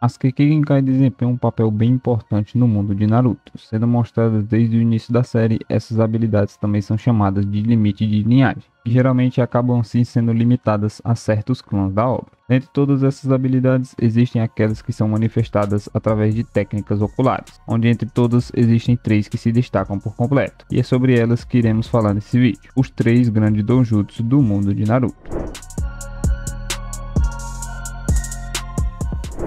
As Kekkei desempenham um papel bem importante no mundo de Naruto, sendo mostradas desde o início da série. Essas habilidades também são chamadas de limite de linhagem, que geralmente acabam assim sendo limitadas a certos clãs da obra. Dentre todas essas habilidades, existem aquelas que são manifestadas através de técnicas oculares, onde entre todas existem 3 que se destacam por completo, e é sobre elas que iremos falar nesse vídeo, os 3 grandes doujutsu do mundo de Naruto.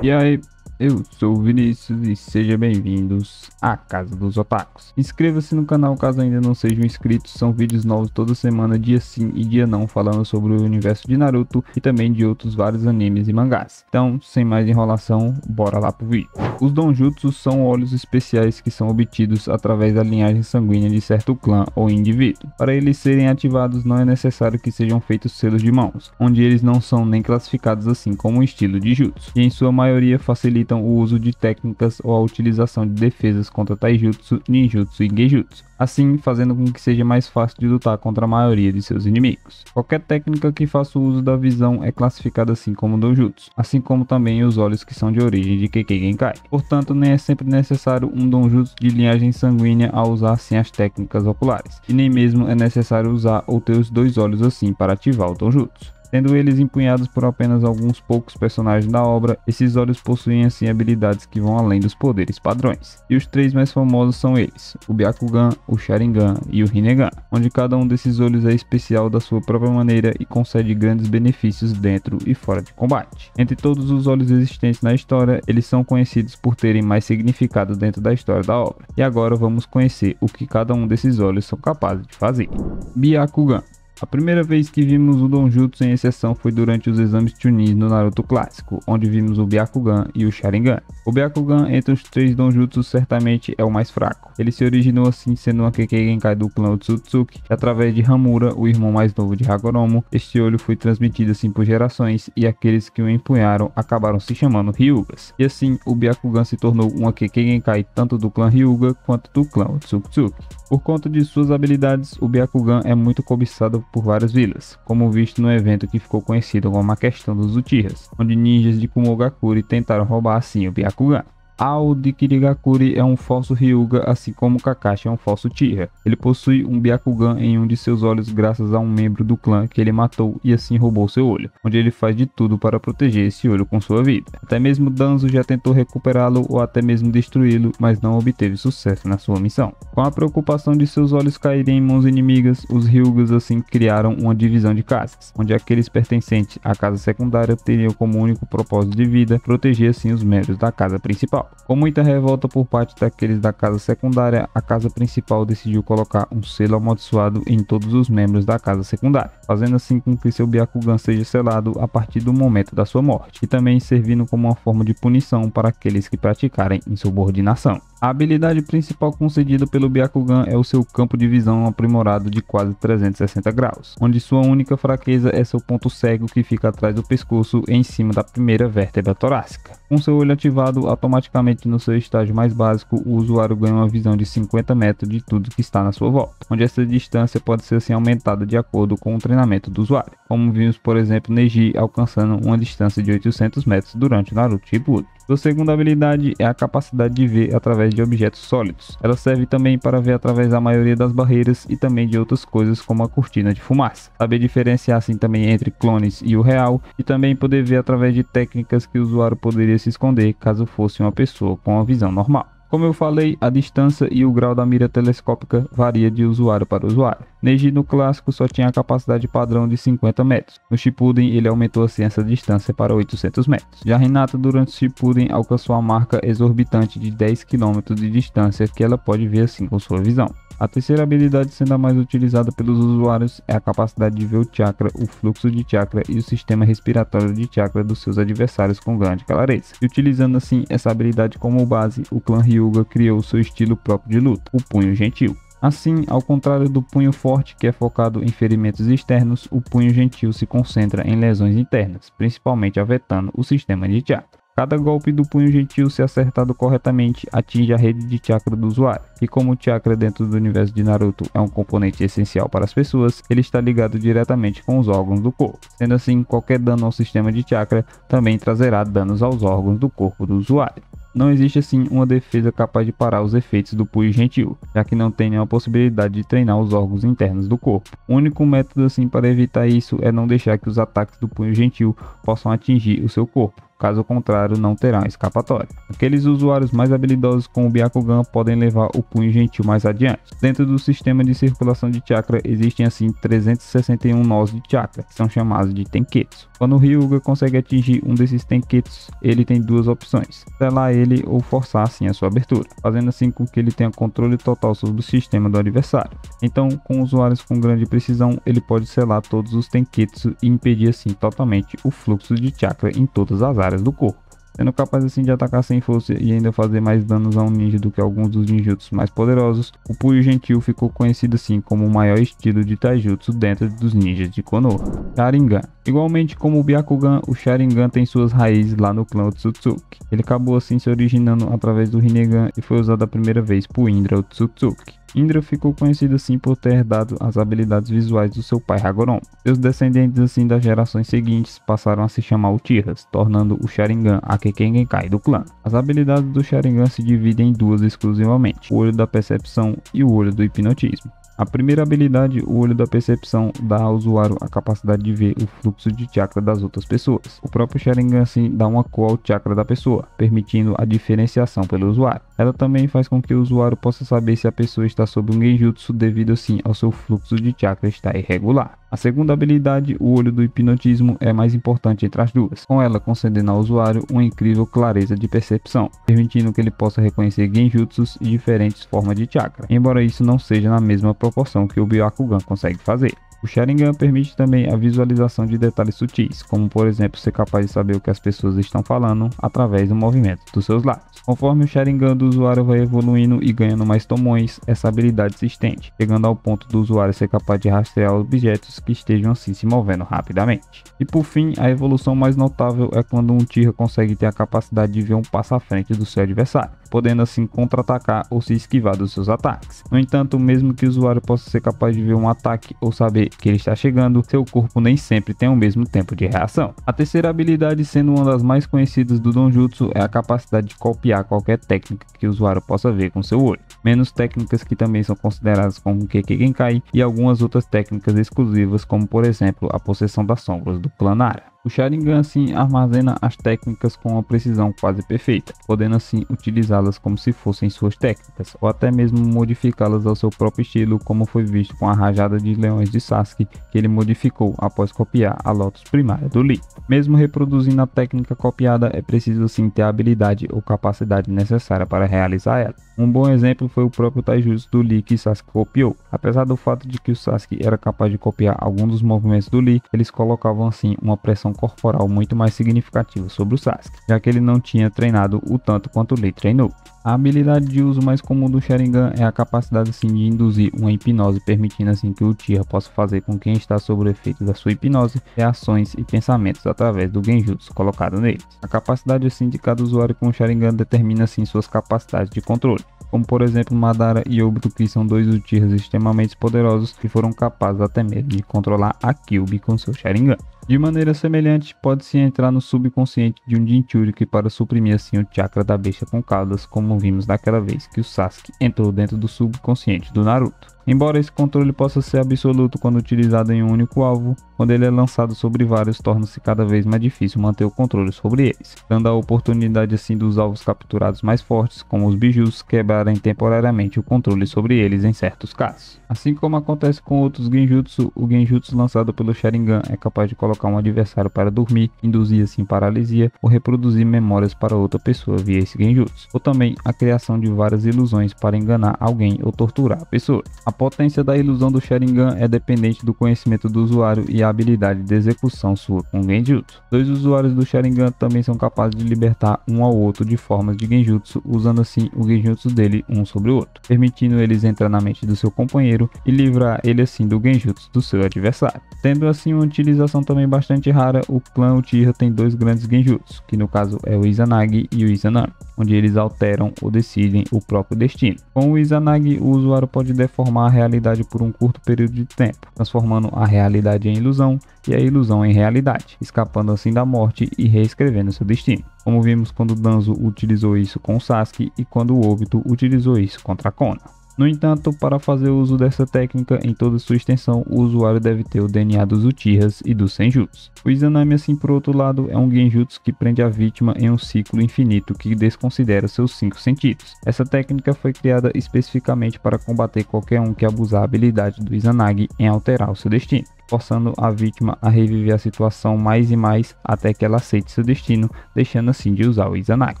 E aí, eu sou o Vinícius e sejam bem-vindos à Casa dos Otakus. Inscreva-se no canal caso ainda não sejam inscritos, são vídeos novos toda semana, dia sim e dia não, falando sobre o universo de Naruto e também de outros vários animes e mangás. Então, sem mais enrolação, bora lá pro vídeo. Os donjutsus são óleos especiais que são obtidos através da linhagem sanguínea de certo clã ou indivíduo. Para eles serem ativados não é necessário que sejam feitos selos de mãos, onde eles não são nem classificados assim como um estilo de jutsu, e em sua maioria facilitam o uso de técnicas ou a utilização de defesas contra taijutsu, ninjutsu e genjutsu, assim fazendo com que seja mais fácil de lutar contra a maioria de seus inimigos. Qualquer técnica que faça o uso da visão é classificada assim como donjutsu, assim como também os olhos que são de origem de Kekkei Genkai. Portanto, nem é sempre necessário um donjutsu de linhagem sanguínea a usar assim as técnicas oculares, e nem mesmo é necessário usar ou ter os 2 olhos assim para ativar o donjutsu. Tendo eles empunhados por apenas alguns poucos personagens da obra, esses olhos possuem assim habilidades que vão além dos poderes padrões. E os 3 mais famosos são eles, o Byakugan, o Sharingan e o Rinnegan, onde cada um desses olhos é especial da sua própria maneira e concede grandes benefícios dentro e fora de combate. Entre todos os olhos existentes na história, eles são conhecidos por terem mais significado dentro da história da obra. E agora vamos conhecer o que cada um desses olhos são capazes de fazer. Byakugan. A primeira vez que vimos o donjutsu em exceção foi durante os exames Chunin no Naruto clássico, onde vimos o Byakugan e o Sharingan. O Byakugan entre os 3 donjutsus certamente é o mais fraco. Ele se originou assim sendo uma Kekkei Genkai do clã Otsutsuki, e através de Hamura, o irmão mais novo de Hagoromo, este olho foi transmitido assim por gerações e aqueles que o empunharam acabaram se chamando Hyugas. E assim o Byakugan se tornou uma Kekkei Genkai tanto do clã Hyuga quanto do clã Otsutsuki. Por conta de suas habilidades, o Byakugan é muito cobiçado por várias vilas, como visto no evento que ficou conhecido como a Questão dos Uchihas, onde ninjas de Kumogakure tentaram roubar assim o Byakugan. Ao de Kirigakure é um falso Hyuga, assim como Kakashi é um falso Uchiha. Ele possui um Byakugan em um de seus olhos graças a um membro do clã que ele matou e assim roubou seu olho, onde ele faz de tudo para proteger esse olho com sua vida. Até mesmo Danzo já tentou recuperá-lo ou até mesmo destruí-lo, mas não obteve sucesso na sua missão. Com a preocupação de seus olhos caírem em mãos inimigas, os Hyugas assim criaram uma divisão de casas, onde aqueles pertencentes à casa secundária teriam como único propósito de vida proteger assim os membros da casa principal. Com muita revolta por parte daqueles da casa secundária, a casa principal decidiu colocar um selo amaldiçoado em todos os membros da casa secundária, fazendo assim com que seu Byakugan seja selado a partir do momento da sua morte, e também servindo como uma forma de punição para aqueles que praticarem insubordinação. A habilidade principal concedida pelo Byakugan é o seu campo de visão aprimorado de quase 360 graus, onde sua única fraqueza é seu ponto cego que fica atrás do pescoço em cima da primeira vértebra torácica. Com seu olho ativado automaticamente no seu estágio mais básico, o usuário ganha uma visão de 50 metros de tudo que está na sua volta, onde essa distância pode ser assim aumentada de acordo com o treinamento do usuário, como vimos por exemplo Neji alcançando uma distância de 800 metros durante o Naruto Shippuden. Sua segunda habilidade é a capacidade de ver através de objetos sólidos. Ela serve também para ver através da maioria das barreiras e também de outras coisas como a cortina de fumaça. Saber diferenciar assim também entre clones e o real, e também poder ver através de técnicas que o usuário poderia se esconder caso fosse uma pessoa com uma visão normal. Como eu falei, a distância e o grau da mira telescópica varia de usuário para usuário. Neji no clássico só tinha a capacidade padrão de 50 metros. No Shippuden ele aumentou assim essa distância para 800 metros. Já Hinata durante o Shippuden alcançou a marca exorbitante de 10 km de distância que ela pode ver assim com sua visão. A terceira habilidade sendo a mais utilizada pelos usuários é a capacidade de ver o chakra, o fluxo de chakra e o sistema respiratório de chakra dos seus adversários com grande clareza. E utilizando assim essa habilidade como base, o clã Hyuga criou seu estilo próprio de luta, o Punho Gentil. Assim, ao contrário do punho forte, que é focado em ferimentos externos, o punho gentil se concentra em lesões internas, principalmente afetando o sistema de chakra. Cada golpe do punho gentil, se acertado corretamente, atinge a rede de chakra do usuário, e como o chakra dentro do universo de Naruto é um componente essencial para as pessoas, ele está ligado diretamente com os órgãos do corpo. Sendo assim, qualquer dano ao sistema de chakra também trazerá danos aos órgãos do corpo do usuário. Não existe assim uma defesa capaz de parar os efeitos do punho gentil, já que não tem nenhuma possibilidade de treinar os órgãos internos do corpo. O único método assim para evitar isso é não deixar que os ataques do punho gentil possam atingir o seu corpo. Caso contrário, não terá escapatória. Aqueles usuários mais habilidosos com o Byakugan podem levar o punho gentil mais adiante. Dentro do sistema de circulação de chakra existem assim 361 nós de chakra, que são chamados de Tenketsu. Quando o Hyuga consegue atingir um desses Tenketsus, ele tem duas opções: selar ele ou forçar assim a sua abertura, fazendo assim com que ele tenha controle total sobre o sistema do adversário. Então, com usuários com grande precisão, ele pode selar todos os Tenketsu e impedir assim totalmente o fluxo de chakra em todas as áreas do corpo, sendo capaz assim de atacar sem força e ainda fazer mais danos a um ninja do que alguns dos ninjutsus mais poderosos. O punho gentil ficou conhecido assim como o maior estilo de taijutsu dentro dos ninjas de Konoha. Sharingan. Igualmente como o Byakugan, o Sharingan tem suas raízes lá no clã Otsutsuki. Ele acabou assim se originando através do Rinnegan e foi usado a primeira vez por Indra Otsutsuki. Indra ficou conhecido assim por ter herdado as habilidades visuais do seu pai Hagoromo. Seus descendentes assim das gerações seguintes passaram a se chamar Uchihas, tornando o Sharingan a Kekkei Genkai do clã. As habilidades do Sharingan se dividem em duas exclusivamente: o olho da percepção e o olho do hipnotismo. A primeira habilidade, o olho da percepção, dá ao usuário a capacidade de ver o fluxo de chakra das outras pessoas. O próprio Sharingan assim dá uma cor ao chakra da pessoa, permitindo a diferenciação pelo usuário. Ela também faz com que o usuário possa saber se a pessoa está sob um genjutsu devido assim ao seu fluxo de chakra estar irregular. A segunda habilidade, o olho do hipnotismo, é mais importante entre as duas, com ela concedendo ao usuário uma incrível clareza de percepção, permitindo que ele possa reconhecer genjutsus e diferentes formas de chakra, embora isso não seja na mesma proporção que o Byakugan consegue fazer. O Sharingan permite também a visualização de detalhes sutis, como por exemplo ser capaz de saber o que as pessoas estão falando através do movimento dos seus lábios. Conforme o Sharingan do usuário vai evoluindo e ganhando mais tomões, essa habilidade se estende, chegando ao ponto do usuário ser capaz de rastrear objetos que estejam assim se movendo rapidamente. E por fim, a evolução mais notável é quando um Uchiha consegue ter a capacidade de ver um passo à frente do seu adversário, podendo assim contra-atacar ou se esquivar dos seus ataques. No entanto, mesmo que o usuário possa ser capaz de ver um ataque ou saber que ele está chegando, seu corpo nem sempre tem o mesmo tempo de reação. A terceira habilidade, sendo uma das mais conhecidas do Donjutsu, é a capacidade de copiar qualquer técnica que o usuário possa ver com seu olho, menos técnicas que também são consideradas como Kekkei Genkai e algumas outras técnicas exclusivas, como por exemplo a possessão das sombras do clã Nara. O Sharingan assim armazena as técnicas com uma precisão quase perfeita, podendo assim utilizá-las como se fossem suas técnicas, ou até mesmo modificá-las ao seu próprio estilo, como foi visto com a rajada de leões de Sasuke, que ele modificou após copiar a Lotus primária do Lee. Mesmo reproduzindo a técnica copiada, é preciso sim ter a habilidade ou capacidade necessária para realizar ela. Um bom exemplo foi o próprio taijutsu do Lee que Sasuke copiou. Apesar do fato de que o Sasuke era capaz de copiar alguns dos movimentos do Lee, eles colocavam assim uma pressão corporal muito mais significativa sobre o Sasuke, já que ele não tinha treinado o tanto quanto o Lee treinou. A habilidade de uso mais comum do Sharingan é a capacidade assim, de induzir uma hipnose, permitindo assim que o Uchiha possa fazer com quem está sob o efeito da sua hipnose reações e pensamentos através do genjutsu colocado neles. A capacidade assim, de cada usuário com o Sharingan determina assim, suas capacidades de controle, como por exemplo Madara e Obito, que são dois Uchihas extremamente poderosos que foram capazes até mesmo de controlar a Kyuubi com seu Sharingan. De maneira semelhante, pode-se entrar no subconsciente de um Jinchuriki para suprimir assim o chakra da besta com caudas, como vimos daquela vez que o Sasuke entrou dentro do subconsciente do Naruto. Embora esse controle possa ser absoluto quando utilizado em um único alvo, quando ele é lançado sobre vários, torna-se cada vez mais difícil manter o controle sobre eles, dando a oportunidade assim dos alvos capturados mais fortes, como os bijus, quebrarem temporariamente o controle sobre eles em certos casos. Assim como acontece com outros genjutsu, o genjutsu lançado pelo Sharingan é capaz de colocar um adversário para dormir, induzir assim paralisia ou reproduzir memórias para outra pessoa via esse genjutsu, ou também a criação de várias ilusões para enganar alguém ou torturar a pessoa. A A potência da ilusão do Sharingan é dependente do conhecimento do usuário e a habilidade de execução sua com Genjutsu. Dois usuários do Sharingan também são capazes de libertar um ao outro de formas de Genjutsu, usando assim o Genjutsu dele um sobre o outro, permitindo eles entrar na mente do seu companheiro e livrar ele assim do Genjutsu do seu adversário. Tendo assim uma utilização também bastante rara, o clã Uchiha tem dois grandes Genjutsu, que no caso é o Izanagi e o Izanami, onde eles alteram ou decidem o próprio destino. Com o Izanagi, o usuário pode deformar a realidade por um curto período de tempo, transformando a realidade em ilusão e a ilusão em realidade, escapando assim da morte e reescrevendo seu destino, como vimos quando Danzo utilizou isso com o Sasuke e quando o Obito utilizou isso contra a Konoha. No entanto, para fazer uso dessa técnica em toda sua extensão, o usuário deve ter o DNA dos Uchihas e dos Senjutsu. O Izanami, assim por outro lado, é um Genjutsu que prende a vítima em um ciclo infinito que desconsidera seus 5 sentidos. Essa técnica foi criada especificamente para combater qualquer um que abusar a habilidade do Izanagi em alterar o seu destino, forçando a vítima a reviver a situação mais e mais até que ela aceite seu destino, deixando assim de usar o Izanagi.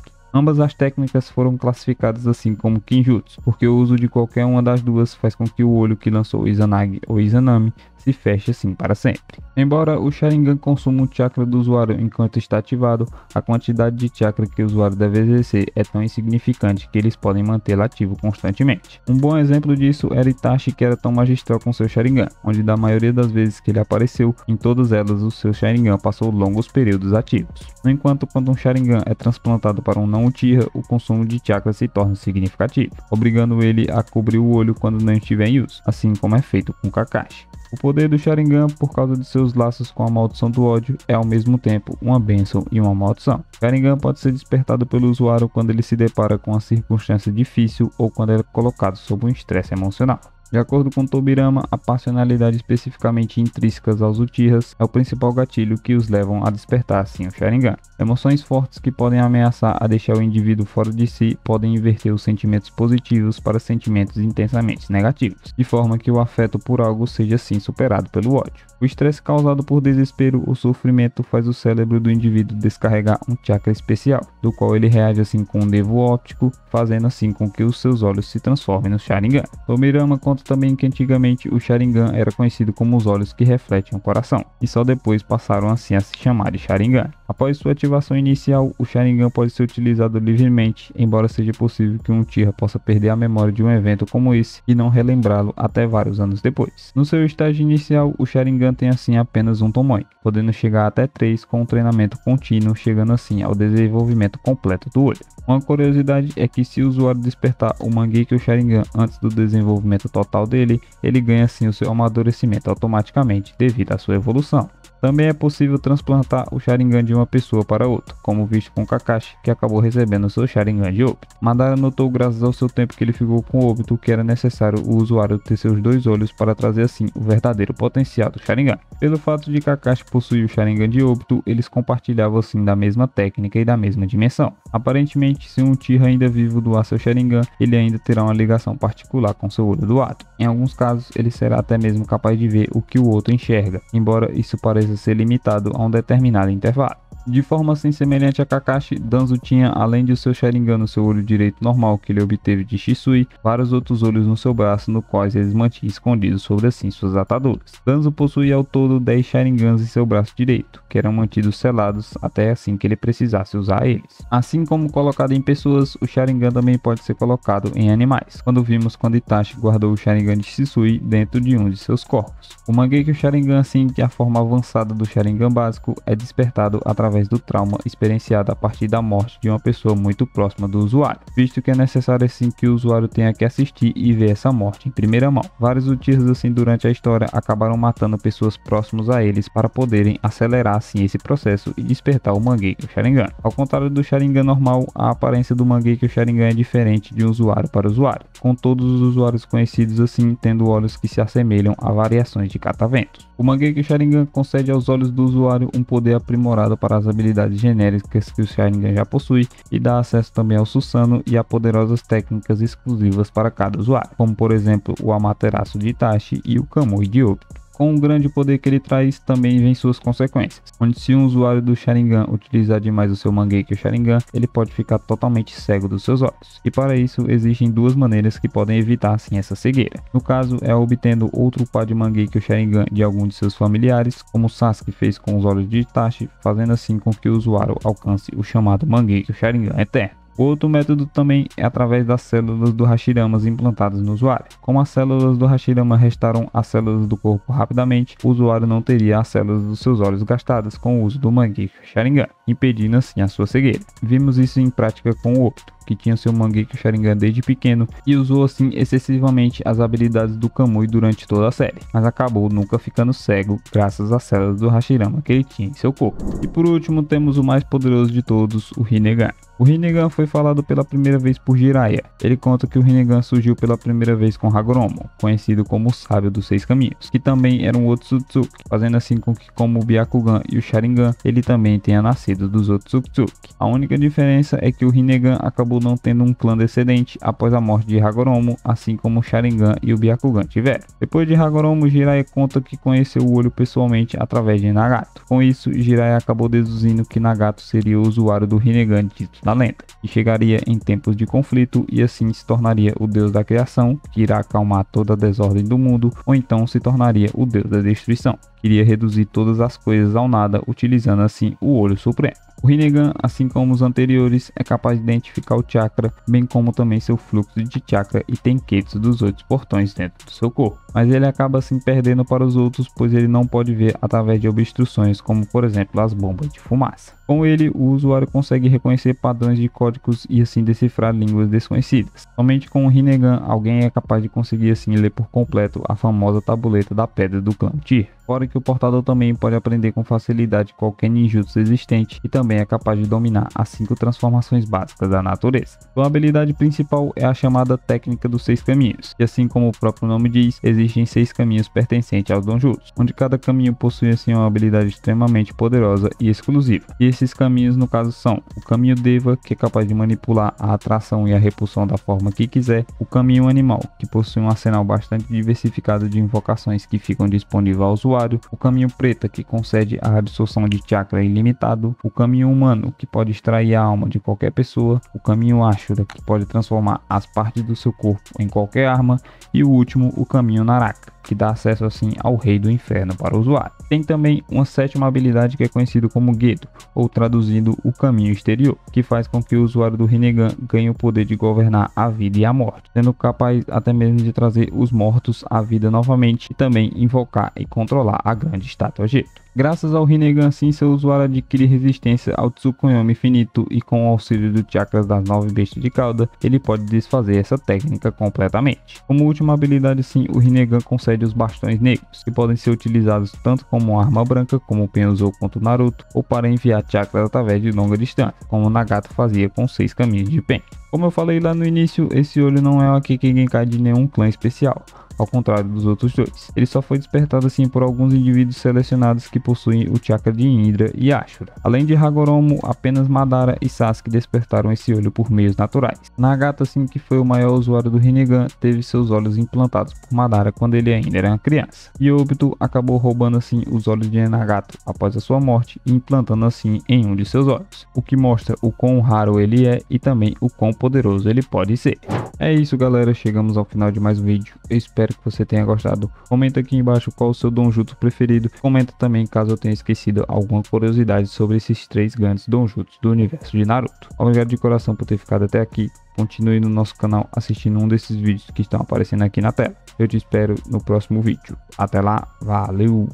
Ambas as técnicas foram classificadas assim como Kinjutsu, porque o uso de qualquer uma das duas faz com que o olho que lançou o Izanagi ou Izanami se feche assim para sempre. Embora o Sharingan consuma o chakra do usuário enquanto está ativado, a quantidade de chakra que o usuário deve exercer é tão insignificante que eles podem mantê-lo ativo constantemente. Um bom exemplo disso era Itachi, que era tão magistral com seu Sharingan, onde da maioria das vezes que ele apareceu, em todas elas o seu Sharingan passou longos períodos ativos. No entanto, quando um Sharingan é transplantado para um não Uchiha, o consumo de chakra se torna significativo, obrigando ele a cobrir o olho quando não estiver em uso, assim como é feito com Kakashi. O poder do Sharingan, por causa de seus laços com a maldição do ódio, é ao mesmo tempo uma bênção e uma maldição. Sharingan pode ser despertado pelo usuário quando ele se depara com uma circunstância difícil ou quando é colocado sob um estresse emocional. De acordo com Tobirama, a passionalidade especificamente intrínsecas aos Uchihas é o principal gatilho que os levam a despertar assim o Sharingan. Emoções fortes que podem ameaçar a deixar o indivíduo fora de si podem inverter os sentimentos positivos para sentimentos intensamente negativos, de forma que o afeto por algo seja assim superado pelo ódio. O estresse causado por desespero ou sofrimento faz o cérebro do indivíduo descarregar um chakra especial, do qual ele reage assim com um nervo óptico, fazendo assim com que os seus olhos se transformem no Sharingan. Tobirama conta também que antigamente o Sharingan era conhecido como os olhos que refletem o coração, e só depois passaram assim a se chamar de Sharingan. Após sua ativação inicial, o Sharingan pode ser utilizado livremente, embora seja possível que um Uchiha possa perder a memória de um evento como esse e não relembrá-lo até vários anos depois. No seu estágio inicial, o Sharingan tem assim apenas um Tomoe, podendo chegar até 3 com um treinamento contínuo, chegando assim ao desenvolvimento completo do olho. Uma curiosidade é que se o usuário despertar o Mangekyo Sharingan antes do desenvolvimento total dele, ele ganha assim o seu amadurecimento automaticamente devido à sua evolução. Também é possível transplantar o Sharingan de uma pessoa para outra, como visto com Kakashi, que acabou recebendo o seu Sharingan de Obito. Madara notou, graças ao seu tempo que ele ficou com Obito, que era necessário o usuário ter seus dois olhos para trazer assim o verdadeiro potencial do Sharingan. Pelo fato de Kakashi possuir o Sharingan de Obito, eles compartilhavam assim da mesma técnica e da mesma dimensão. Aparentemente, se um Uchiha ainda vivo doar seu Sharingan, ele ainda terá uma ligação particular com seu olho doado. Em alguns casos, ele será até mesmo capaz de ver o que o outro enxerga, embora isso pareça ser limitado a um determinado intervalo. De forma assim semelhante a Kakashi, Danzo tinha, além de o seu Sharingan no seu olho direito normal que ele obteve de Shisui, vários outros olhos no seu braço, no quais eles mantinham escondidos sobre assim suas ataduras. Danzo possuía ao todo 10 Sharingans em seu braço direito, que eram mantidos selados até assim que ele precisasse usar eles. Assim como colocado em pessoas, o Sharingan também pode ser colocado em animais, quando vimos quando Itachi guardou o Sharingan de Shisui dentro de um de seus corpos. O Mangekyo Sharingan, assim que a forma avançada do Sharingan básico, é despertado através do trauma experienciado a partir da morte de uma pessoa muito próxima do usuário, visto que é necessário assim que o usuário tenha que assistir e ver essa morte em primeira mão. Vários Uchihas assim durante a história acabaram matando pessoas próximas a eles para poderem acelerar assim esse processo e despertar o Mangekyo Sharingan. Ao contrário do Sharingan normal, a aparência do Mangekyo Sharingan é diferente de usuário para usuário, com todos os usuários conhecidos assim tendo olhos que se assemelham a variações de cataventos. O Mangekyo Sharingan concede aos olhos do usuário um poder aprimorado para as habilidades genéricas que o Sharingan já possui e dá acesso também ao Susanoo e a poderosas técnicas exclusivas para cada usuário, como por exemplo o Amaterasu de Itachi e o Kamui de Obito. Com o grande poder que ele traz, também vem suas consequências, onde se um usuário do Sharingan utilizar demais o seu Mangekyo Sharingan, ele pode ficar totalmente cego dos seus olhos. E para isso, existem duas maneiras que podem evitar assim essa cegueira. No caso, é obtendo outro par de Mangekyo Sharingan de algum de seus familiares, como Sasuke fez com os olhos de Itachi, fazendo assim com que o usuário alcance o chamado Mangekyo Sharingan Eterno. Outro método também é através das células do Hashirama implantadas no usuário. Como as células do Hashirama restauram as células do corpo rapidamente, o usuário não teria as células dos seus olhos gastadas com o uso do Mangekyo Sharingan, impedindo assim a sua cegueira. Vimos isso em prática com o Obito, que tinha seu Mangekyo Sharingan desde pequeno e usou assim excessivamente as habilidades do Kamui durante toda a série, mas acabou nunca ficando cego graças às células do Hashirama que ele tinha em seu corpo. E por último temos o mais poderoso de todos, o Rinnegan. O Rinnegan foi falado pela primeira vez por Jiraiya. Ele conta que o Rinnegan surgiu pela primeira vez com Hagoromo, conhecido como o Sábio dos Seis Caminhos, que também era um Otsutsuki, fazendo assim com que, como o Byakugan e o Sharingan, ele também tenha nascido dos Otsutsuki. A única diferença é que o Rinnegan acabou não tendo um clã descendente após a morte de Hagoromo, assim como o Sharingan e o Byakugan tiveram. Depois de Hagoromo, Jiraiya conta que conheceu o olho pessoalmente através de Nagato. Com isso, Jiraiya acabou deduzindo que Nagato seria o usuário do Rinnegan dito da lenda, e chegaria em tempos de conflito e assim se tornaria o deus da criação, que irá acalmar toda a desordem do mundo, ou então se tornaria o deus da destruição, que iria reduzir todas as coisas ao nada, utilizando assim o olho supremo. O Rinnegan, assim como os anteriores, é capaz de identificar o chakra, bem como também seu fluxo de chakra e tenketsu dos 8 portões dentro do seu corpo. Mas ele acaba assim perdendo para os outros, pois ele não pode ver através de obstruções, como por exemplo as bombas de fumaça. Com ele, o usuário consegue reconhecer padrões de códigos e assim decifrar línguas desconhecidas. Somente com o Rinnegan, alguém é capaz de conseguir assim ler por completo a famosa tabuleta da pedra do clã Uchiha. Fora que o portador também pode aprender com facilidade qualquer ninjutsu existente e também é capaz de dominar as 5 transformações básicas da natureza. Sua habilidade principal é a chamada técnica dos 6 caminhos, e assim como o próprio nome diz, existem 6 caminhos pertencentes aos Donjutsu, onde cada caminho possui assim uma habilidade extremamente poderosa e exclusiva. E esses caminhos no caso são o caminho Deva, que é capaz de manipular a atração e a repulsão da forma que quiser, o caminho Animal, que possui um arsenal bastante diversificado de invocações que ficam disponíveis ao usuário, o caminho Preta, que concede a absorção de chakra ilimitado, o caminho Humano, que pode extrair a alma de qualquer pessoa, o caminho Ashura, que pode transformar as partes do seu corpo em qualquer arma, e o último, o caminho Naraka, que dá acesso assim ao Rei do Inferno para o usuário. Tem também uma 7ª habilidade que é conhecida como Gedo, ou traduzindo o caminho exterior, que faz com que o usuário do Rinnegan ganhe o poder de governar a vida e a morte, sendo capaz até mesmo de trazer os mortos à vida novamente e também invocar e controlar a grande estátua Gedo. Graças ao Rinnegan, sim, seu usuário adquire resistência ao Tsukuyomi infinito e com o auxílio do chakras das 9 bestas de cauda, ele pode desfazer essa técnica completamente. Como última habilidade, sim, o Rinnegan concede os bastões negros, que podem ser utilizados tanto como arma branca, como o Pen usou contra o Naruto, ou para enviar chakras através de longa distância, como o Nagato fazia com 6 caminhos de Pen. Como eu falei lá no início, esse olho não é aqui que cai de nenhum clã especial, ao contrário dos outros dois. Ele só foi despertado assim por alguns indivíduos selecionados que possuem o chakra de Indra e Ashura. Além de Hagoromo, apenas Madara e Sasuke despertaram esse olho por meios naturais. Nagato, assim, que foi o maior usuário do Rinnegan, teve seus olhos implantados por Madara quando ele ainda era uma criança. E Obito acabou roubando assim os olhos de Nagato após a sua morte e implantando assim em um de seus olhos, o que mostra o quão raro ele é e também o quão poderoso ele pode ser. É isso, galera, chegamos ao final de mais um vídeo. Eu espero que você tenha gostado. Comenta aqui embaixo qual o seu Donjutsu preferido. Comenta também caso eu tenha esquecido alguma curiosidade sobre esses 3 grandes Donjutsu do universo de Naruto. Obrigado de coração por ter ficado até aqui. Continue no nosso canal assistindo um desses vídeos que estão aparecendo aqui na tela. Eu te espero no próximo vídeo. Até lá, valeu!